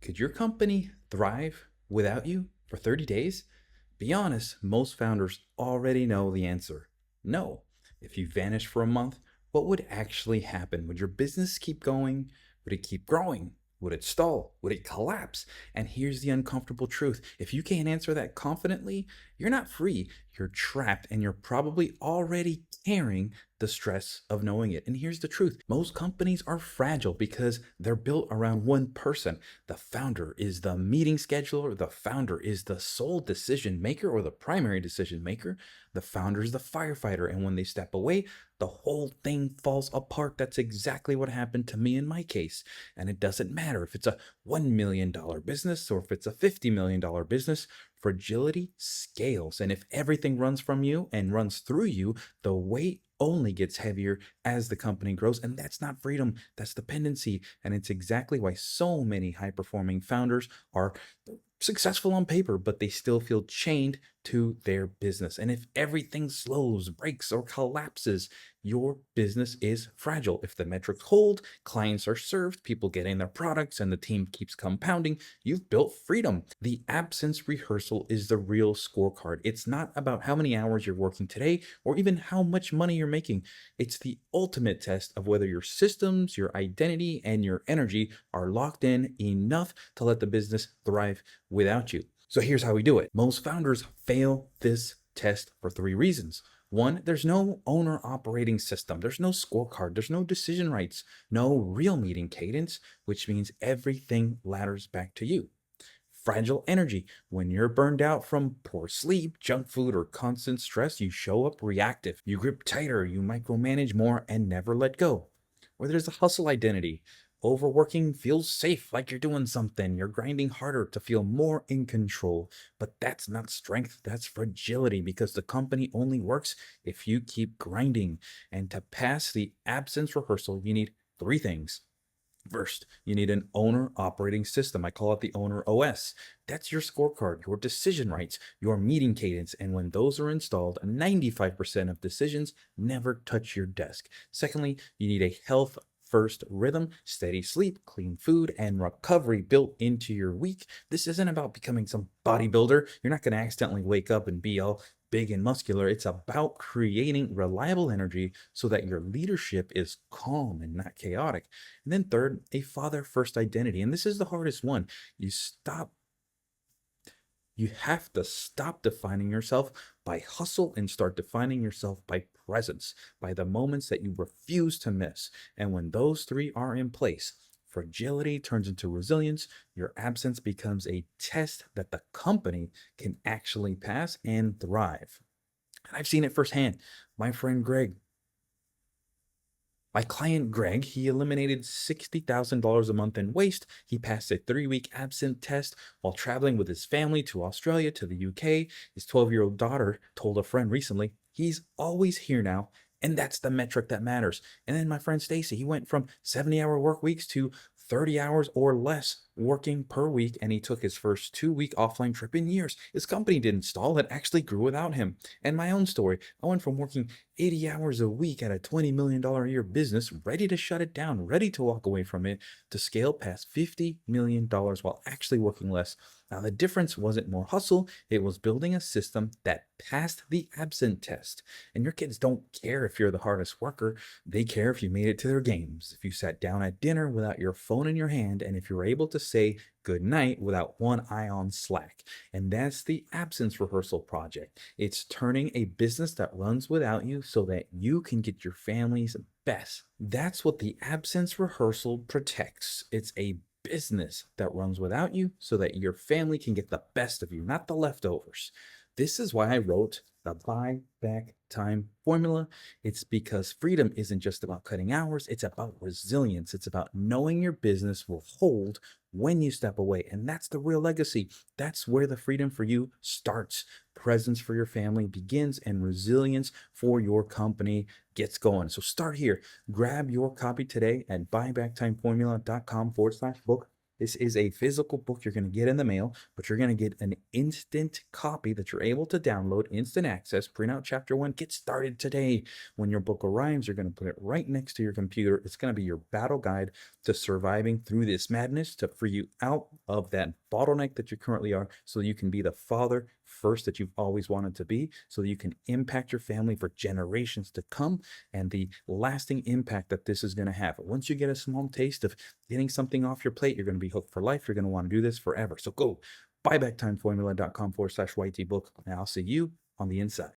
Could your company thrive without you for 30 days? Be honest, most founders already know the answer. No. If you vanish for a month, what would actually happen? Would your business keep going? Would it keep growing? Would it stall? Would it collapse? And here's the uncomfortable truth. If you can't answer that confidently, you're not free. You're trapped and you're probably already carrying the stress of knowing it. And here's the truth. Most companies are fragile because they're built around one person. The founder is the meeting scheduler. The founder is the sole decision maker or the primary decision maker. The founder is the firefighter. And when they step away, the whole thing falls apart. That's exactly what happened to me in my case. And it doesn't matter if it's a $1 million business or if it's a $50 million business. Fragility scales. And if everything runs from you and runs through you, the weight only gets heavier as the company grows. And that's not freedom, that's dependency. And it's exactly why so many high performing founders are successful on paper, but they still feel chained to their business. And if everything slows, breaks, or collapses, your business is fragile. If the metrics hold, clients are served, people get in their products, and the team keeps compounding, you've built freedom. The absence rehearsal is the real scorecard. It's not about how many hours you're working today or even how much money you're making. It's the ultimate test of whether your systems, your identity, and your energy are locked in enough to let the business thrive without you. So here's how we do it. Most founders fail this test for three reasons. One, there's no owner operating system. There's no scorecard. There's no decision rights, no real meeting cadence, which means everything ladders back to you. Fragile energy. When you're burned out from poor sleep, junk food, or constant stress, you show up reactive. You grip tighter, you micromanage more, and never let go. Or there's a hustle identity. Overworking feels safe, like you're doing something. You're grinding harder to feel more in control. But that's not strength, that's fragility because the company only works if you keep grinding. And to pass the absence rehearsal, you need three things. First, you need an owner operating system. I call it the owner OS. That's your scorecard, your decision rights, your meeting cadence. And when those are installed, 95% of decisions never touch your desk. Secondly, you need a health first rhythm, steady sleep, clean food, and recovery built into your week. This isn't about becoming some bodybuilder. You're not going to accidentally wake up and be all big and muscular. It's about creating reliable energy so that your leadership is calm and not chaotic. And then third, a father first identity. And this is the hardest one. You have to stop defining yourself by hustle and start defining yourself by presence, by the moments that you refuse to miss. And when those three are in place, fragility turns into resilience. Your absence becomes a test that the company can actually pass and thrive. And I've seen it firsthand. My friend Greg, my client Greg, he eliminated $60,000 a month in waste. He passed a 3-week absent test while traveling with his family to Australia, to the UK. His 12-year-old daughter told a friend recently, he's always here now. And that's the metric that matters. And then my friend Stacy, he went from 70-hour work weeks to 30 hours or less working per week, and he took his first 2-week offline trip in years. His company didn't stall, it actually grew without him. And my own story, I went from working 80 hours a week at a $20 million a year business, ready to shut it down, ready to walk away from it, to scale past $50 million while actually working less. Now, the difference wasn't more hustle, it was building a system that passed the absent test. And your kids don't care if you're the hardest worker, they care if you made it to their games, if you sat down at dinner without your phone in your hand, and if you're able to say good night without one eye on Slack. And that's the absence rehearsal project. It's turning a business that runs without you so that you can get your family's best. That's what the absence rehearsal protects. It's a business that runs without you so that your family can get the best of you, not the leftovers. This is why I wrote the buy back time formula. It's because freedom isn't just about cutting hours, it's about resilience. It's about knowing your business will hold when you step away. And that's the real legacy. That's where the freedom for you starts. Presence for your family begins, and resilience for your company gets going. So start here. Grab your copy today at buybacktimeformula.com/book. This is a physical book you're going to get in the mail, but you're going to get an instant copy that you're able to download, instant access, print out chapter one, get started today. When your book arrives, you're going to put it right next to your computer. It's going to be your battle guide to surviving through this madness, to free you out of that bottleneck that you currently are, so you can be the father first that you've always wanted to be, so that you can impact your family for generations to come, and the lasting impact that this is going to have. Once you get a small taste of getting something off your plate, you're going to be hooked for life. You're going to want to do this forever. So go buybacktimeformula.com/YT book, and I'll see you on the inside.